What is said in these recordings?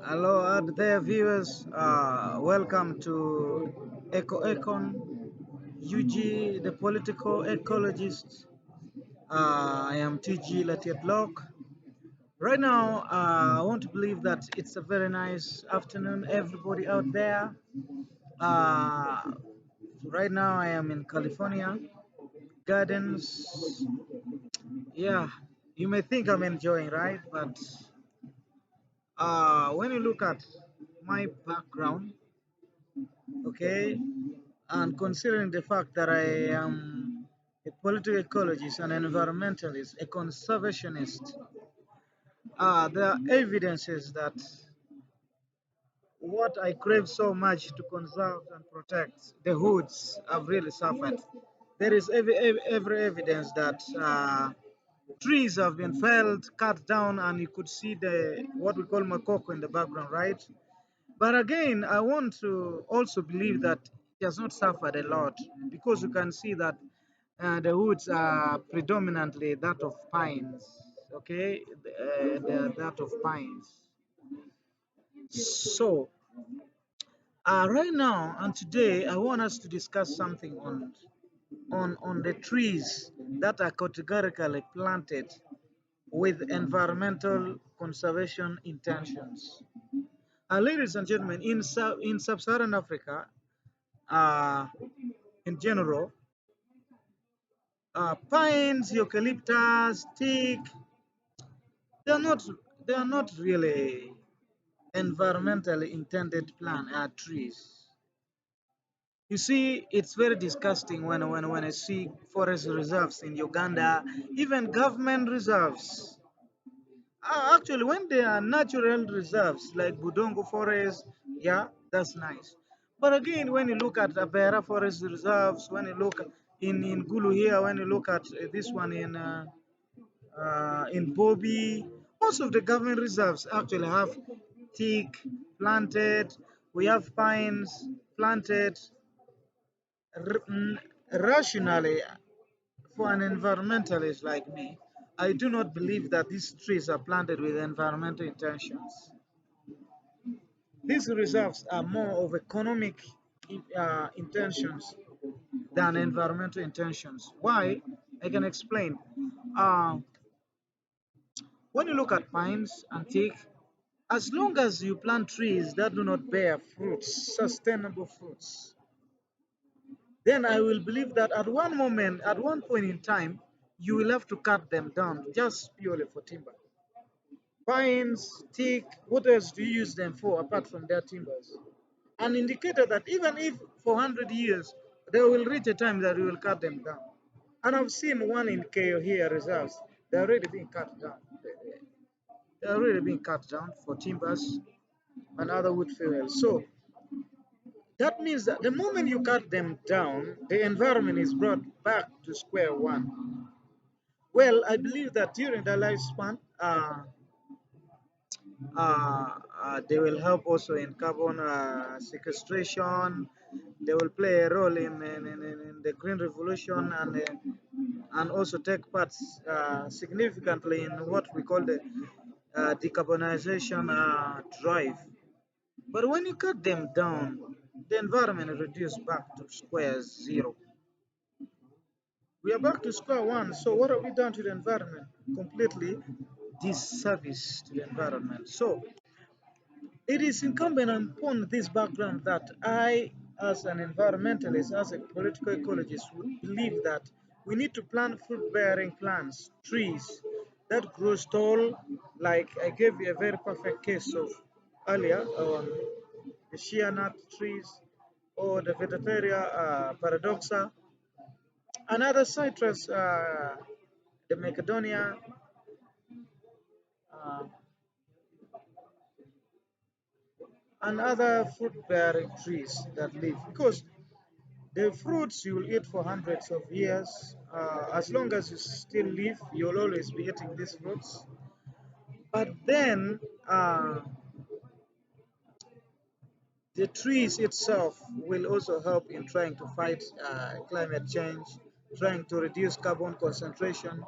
Hello out there, viewers. Welcome to EcoEconUG, the political ecologist. I am TG Latiat Block. Right now, I want to believe that it's a very nice afternoon, everybody out there. Uh, right now, I am in California Gardens. Yeah, you may think I'm enjoying, right? But when you look at my background, okay, and considering the fact that I am a political ecologist, an environmentalist, a conservationist, there are evidences that what I crave so much to conserve and protect, the hoods, have really suffered. There is every evidence that trees have been felled, cut down, and you could see the what we call makoko in the background, right? But again, I want to also believe that it has not suffered a lot because you can see that the woods are predominantly that of pines. Okay, they are that of pines. So, right now and today, I want us to discuss something on the trees that are categorically planted with environmental conservation intentions. Ladies and gentlemen, in sub-Saharan Africa, uh, in general, pines, eucalyptus, teak, they are not they are not really environmentally intended plant trees. You see, it's very disgusting when I see forest reserves in Uganda, even government reserves. Actually, when they are natural reserves like Budongo Forest, yeah, that's nice. But again, when you look at Abera Forest Reserves, when you look in Gulu here, when you look at this one in Bobi, most of the government reserves actually have teak planted. We have pines planted. Rationally, for an environmentalist like me, I do not believe that these trees are planted with environmental intentions. These reserves are more of economic intentions than environmental intentions. Why? I can explain. Uh, when you look at pines and teak, as long as you plant trees that do not bear fruits, sustainable fruits, then I will believe that at one moment, at one point in time, you will have to cut them down just purely for timber. Pines, teak, what else do you use them for apart from their timbers? An indicator that even if for 100 years, they will reach a time that we will cut them down. And I've seen one in KO here reserves, they're already being cut down. They're already being cut down for timbers and other wood fuels. So that means that the moment you cut them down, the environment is brought back to square one. Well, I believe that during their lifespan, they will help also in carbon sequestration. They will play a role in the green revolution and also take part significantly in what we call the decarbonization drive. But when you cut them down, the environment is reduced back to square zero. We are back to square one. So what have we done to the environment? Completely disservice to the environment. So it is incumbent upon this background that I, as an environmentalist, as a political ecologist, would believe that we need to plant fruit-bearing plants, trees that grow tall. Like I gave you a very perfect case of earlier on the shea nut trees or the Vegetaria paradoxa, another citrus, the Macedonia, uh, and other fruit-bearing trees that live because the fruits you will eat for hundreds of years. As long as you still live, you'll always be eating these fruits. But then the trees itself will also help in trying to fight climate change, trying to reduce carbon concentration.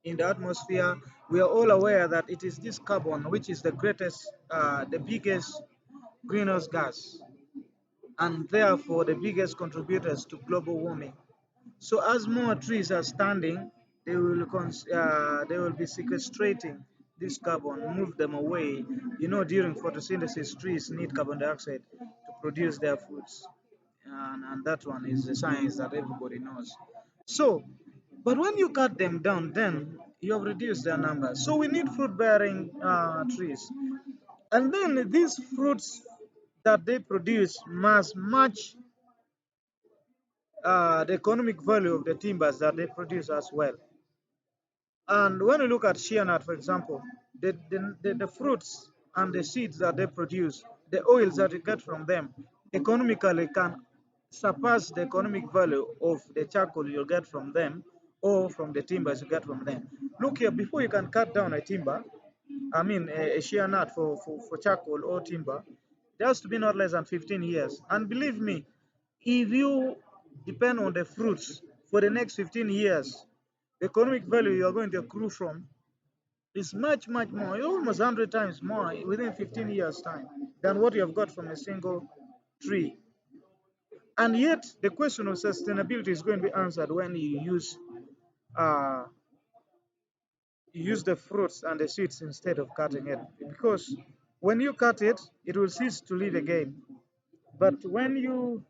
in the atmosphere. We are all aware that it is this carbon which is the greatest, the biggest greenhouse gas, and therefore the biggest contributors to global warming. So as more trees are standing, they will be sequestrating this carbon, move them away. You know, during photosynthesis, trees need carbon dioxide to produce their foods, and that one is a science that everybody knows. So, but when you cut them down, then you have reduced their number. So we need fruit-bearing trees, and then these fruits that they produce must match the economic value of the timbers that they produce as well. And when you look at shea nut, for example, the fruits and the seeds that they produce, the oils that you get from them, economically can surpass the economic value of the charcoal you get from them or from the timbers you get from them. Look here, before you can cut down a timber, I mean a shea nut for charcoal or timber, it has to be not less than 15 years. And believe me, if you depend on the fruits for the next 15 years, the economic value you are going to accrue from is much, much more, almost 100 times more within 15 years' time than what you have got from a single tree. And yet, the question of sustainability is going to be answered when uh, you use the fruits and the seeds instead of cutting it. Because when you cut it, it will cease to live again. But uh, when you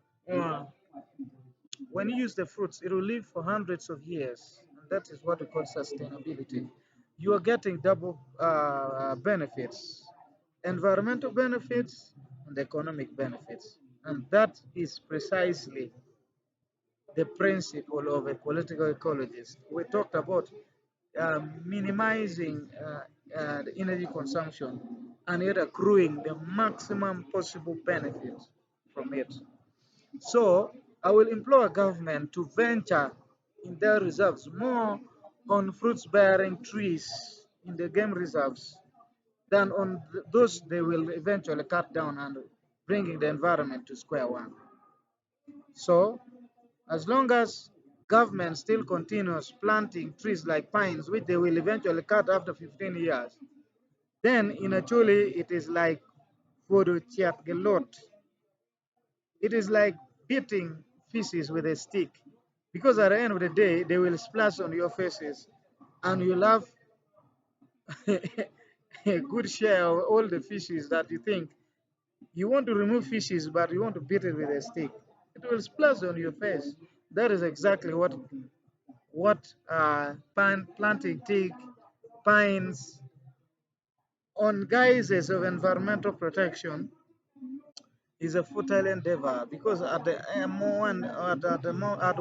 use the fruits, it will live for hundreds of years. And that is what we call sustainability. You are getting double benefits, environmental benefits and economic benefits. And that is precisely the principle of a political ecologist. We talked about minimizing the energy consumption and yet accruing the maximum possible benefit from it. So I will implore government to venture in their reserves more on fruits-bearing trees in the game reserves than on those they will eventually cut down and bringing the environment to square one. So as long as government still continues planting trees like pines, which they will eventually cut after 15 years, then in actually it is like Fodo Gelot. It is like beating feces with a stick, because at the end of the day, they will splash on your faces, and you'll have a good share of all the fishes that you think you want to remove fishes, but you want to beat it with a stick. It will splash on your face. That is exactly what planting teak, pines on guises of environmental protection is a futile endeavor, because at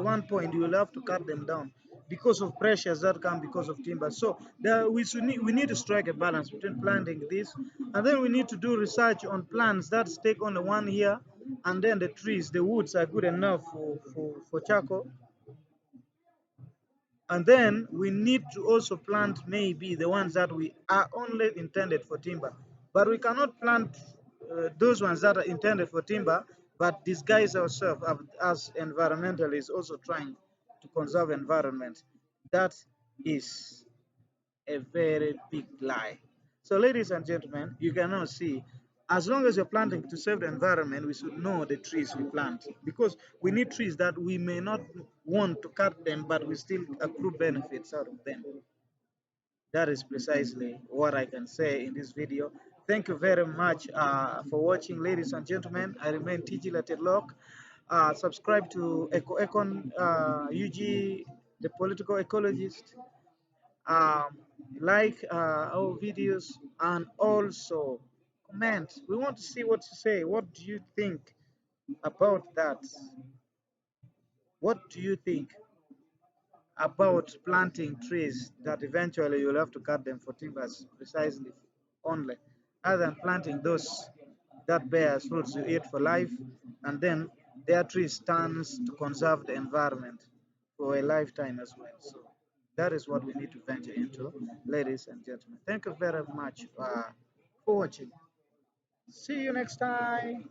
one point you will have to cut them down because of pressures that come because of timber. So we need to strike a balance between planting this, and then we need to do research on plants that take only 1 year, and then the trees, the woods are good enough for charcoal. And then we need to also plant maybe the ones that we are only intended for timber. But we cannot plant those ones that are intended for timber, but disguise ourselves as environmentalists also trying to conserve environment. That is a very big lie. So, ladies and gentlemen, you can now see, as long as you're planting to save the environment, we should know the trees we plant, because we need trees that we may not want to cut them, but we still accrue benefits out of them. That is precisely what I can say in this video. Thank you very much for watching, ladies and gentlemen. I remain TG Latelok. Subscribe to EcoEconUG, the political ecologist. um, like our videos, and also comment. We want to see what you say. What do you think about that? What do you think about planting trees that eventually you'll have to cut them for timbers precisely only, other than planting those that bears fruits you eat for life, and then their tree stands to conserve the environment for a lifetime as well. So that is what we need to venture into, ladies and gentlemen. Thank you very much for watching. See you next time.